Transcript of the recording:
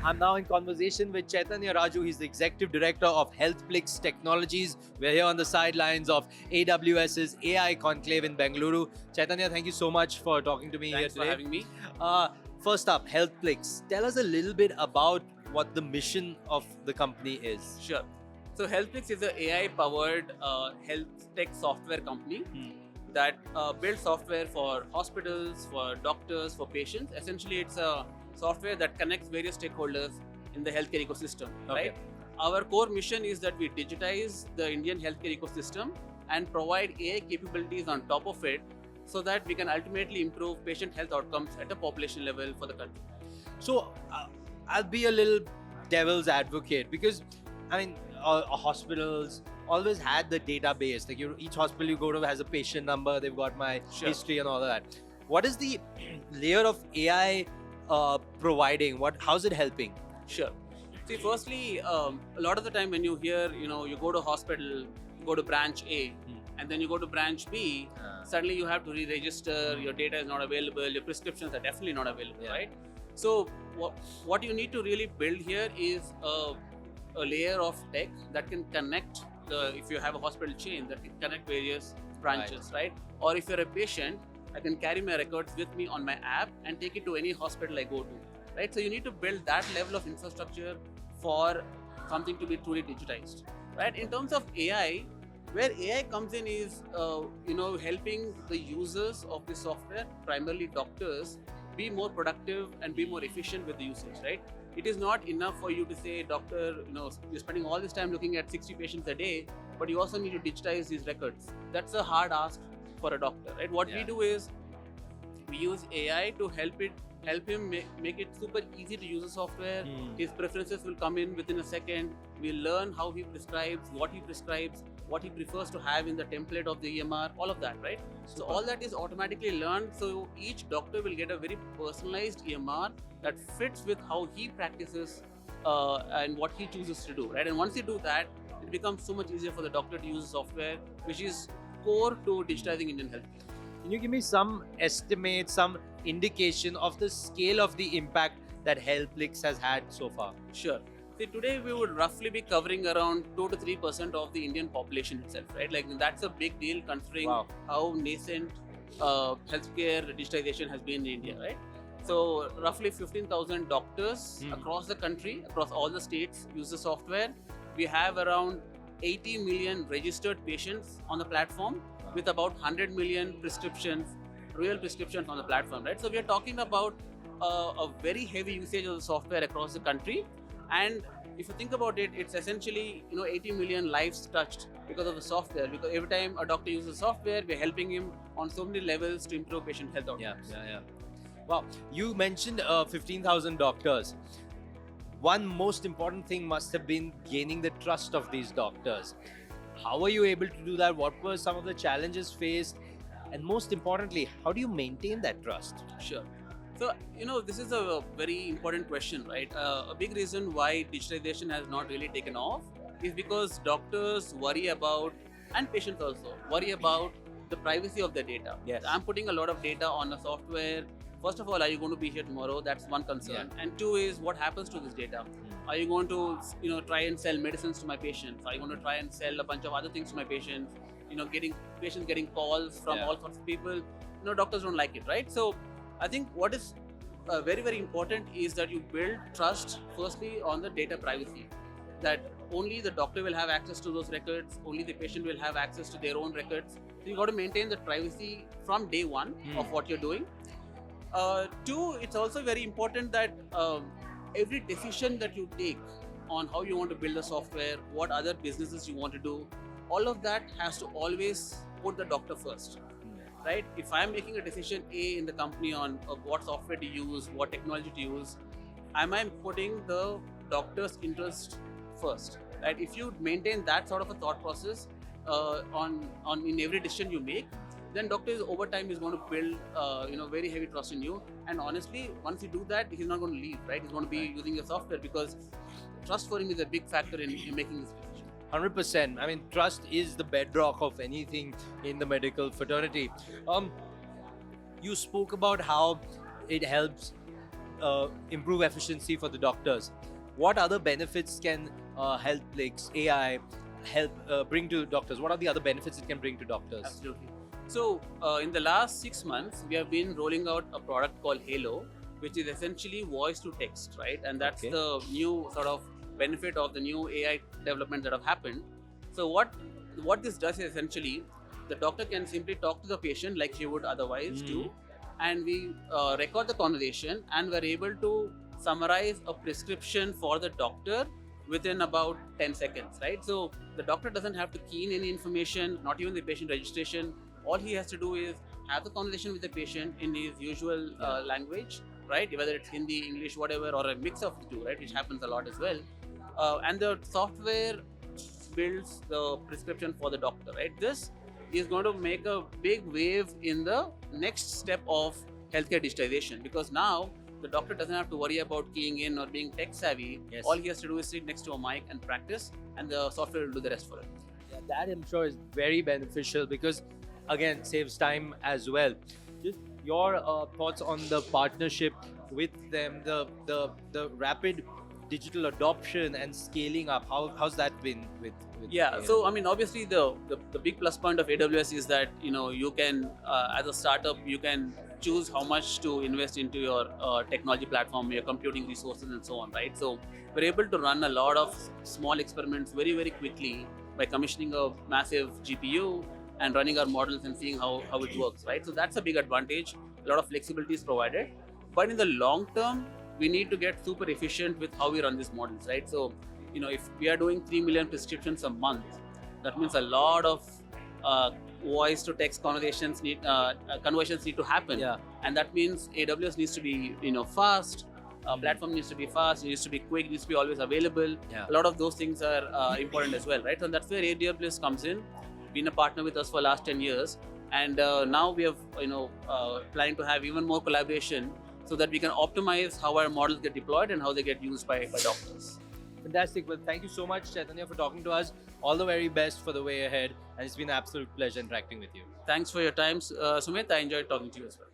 I'm now in conversation with Chaitanya Raju. He's the Executive Director of HealthPlix Technologies. We're here on the sidelines of AWS's AI Conclave in Bengaluru. Chaitanya, thank you so much for talking to me Thanks here for today. having me. First up, HealthPlix. Tell us a little bit about what the mission of the company is. Sure. So HealthPlix is an AI-powered health tech software company that builds software for hospitals, for doctors, for patients. Essentially, it's a software that connects various stakeholders in the healthcare ecosystem. Okay. Right. Our core mission is that we digitize the Indian healthcare ecosystem and provide AI capabilities on top of it, so that we can ultimately improve patient health outcomes at a population level for the country. So I'll be a little devil's advocate because, I mean, hospitals always had the database. Like each hospital you go to has a patient number. They've got my history and all of that. What is the layer of AI providing? How's it helping? Sure. See, firstly, a lot of the time when you hear, you go to hospital, you go to branch A, and then you go to branch B, suddenly you have to re-register, your data is not available, your prescriptions are definitely not available, right? So what you need to really build here is a layer of tech that can connect if you have a hospital chain, that can connect various branches, right? Or if you're a patient, I can carry my records with me on my app and take it to any hospital I go to, right? So you need to build that level of infrastructure for something to be truly digitized, right? In terms of AI, where AI comes in is, helping the users of the software, primarily doctors, be more productive and be more efficient with the usage, right? It is not enough for you to say, doctor, you're spending all this time looking at 60 patients a day, but you also need to digitize these records. That's a hard ask for a doctor, right? What we do is, we use AI to help him make it super easy to use the software. His preferences will come in within a second. We'll learn how he prescribes, what he prefers to have in the template of the EMR, all of that, right? So all that is automatically learned. So each doctor will get a very personalized EMR that fits with how he practices and what he chooses to do, right? And once you do that, it becomes so much easier for the doctor to use the software, which is core to digitizing Indian healthcare. Can you give me some estimate, some indication of the scale of the impact that HealthPlix has had so far? Sure. See, today we would roughly be covering around 2 to 3% of the Indian population itself, right? Like, that's a big deal considering how nascent healthcare digitization has been in India, right? So roughly 15,000 doctors across the country, across all the states, use the software. We have around 80 million registered patients on the platform, with about 100 million real prescriptions on the platform, right? So we are talking about a very heavy usage of the software across the country. And if you think about it, it's essentially 80 million lives touched because of the software. Because every time a doctor uses the software, we're helping him on so many levels to improve patient health outcomes. Yeah. Wow, you mentioned 15,000 doctors. One most important thing must have been gaining the trust of these doctors. How were you able to do that? What were some of the challenges faced? And most importantly, how do you maintain that trust? Sure. So, this is a very important question, right? A big reason why digitization has not really taken off is because doctors worry about, and patients also, worry about the privacy of their data. Yes. I'm putting a lot of data on a software. First of all, are you going to be here tomorrow? That's one concern. And two is, what happens to this data? Are you going to, try and sell medicines to my patients? Are you going to try and sell a bunch of other things to my patients? Patients getting calls from all sorts of people. Doctors don't like it, right? So I think what is very, very important is that you build trust, firstly, on the data privacy. That only the doctor will have access to those records, only the patient will have access to their own records. So you got to maintain the privacy from day one of what you're doing. Two, it's also very important that every decision that you take on how you want to build the software, what other businesses you want to do, all of that has to always put the doctor first, right? If I'm making a decision A in the company on what software to use, what technology to use, am I putting the doctor's interest first, right? If you maintain that sort of a thought process in every decision you make, then doctors over time is going to build very heavy trust in you. And honestly, once you do that, he's not going to leave, right? He's going to be using your software because trust for him is a big factor in making this decision. 100%. I mean, trust is the bedrock of anything in the medical fraternity. You spoke about how it helps improve efficiency for the doctors. what other benefits can HealthPlix AI help bring to doctors? What are the other benefits it can bring to doctors? Absolutely. So, in the last 6 months, we have been rolling out a product called Halo, which is essentially voice to text, right? And that's Okay. the new sort of benefit of the new AI development that have happened. So, what this does is essentially the doctor can simply talk to the patient like he would otherwise do, and we record the conversation, and we're able to summarize a prescription for the doctor within about 10 seconds, right? So the doctor doesn't have to key in any information, not even the patient registration. All he has to do is have the conversation with the patient in his usual language, right? Whether it's Hindi, English, whatever, or a mix of the two, right? Which happens a lot as well. And the software builds the prescription for the doctor, right? This is going to make a big wave in the next step of healthcare digitization, because now the doctor doesn't have to worry about keying in or being tech savvy. Yes. All he has to do is sit next to a mic and practice, and the software will do the rest for him. Yeah, that I'm sure is very beneficial because, again, saves time as well. Just your thoughts on the partnership with them, the rapid digital adoption and scaling up. How's that been with Yeah, AI? so I mean, obviously, the big plus point of AWS is that you can, as a startup, you can choose how much to invest into your technology platform, your computing resources, and so on, right? So we're able to run a lot of small experiments very, very quickly by commissioning a massive GPU and running our models and seeing how it works, right? So that's a big advantage. A lot of flexibility is provided, but in the long term, we need to get super efficient with how we run these models, right? So if we are doing 3 million prescriptions a month, that means a lot of voice to text conversations conversions need to happen. Yeah. And that means AWS needs to be fast, platform needs to be fast, it needs to be quick, it needs to be always available. Yeah. A lot of those things are important as well, right? So that's where AWS comes in, been a partner with us for last 10 years, and now we have planning to have even more collaboration so that we can optimize how our models get deployed and how they get used by doctors. Fantastic. Well, thank you so much, Chaitanya, for talking to us. All the very best for the way ahead, and it's been an absolute pleasure interacting with you. Thanks for your time, Sumit. I enjoyed talking to you as well.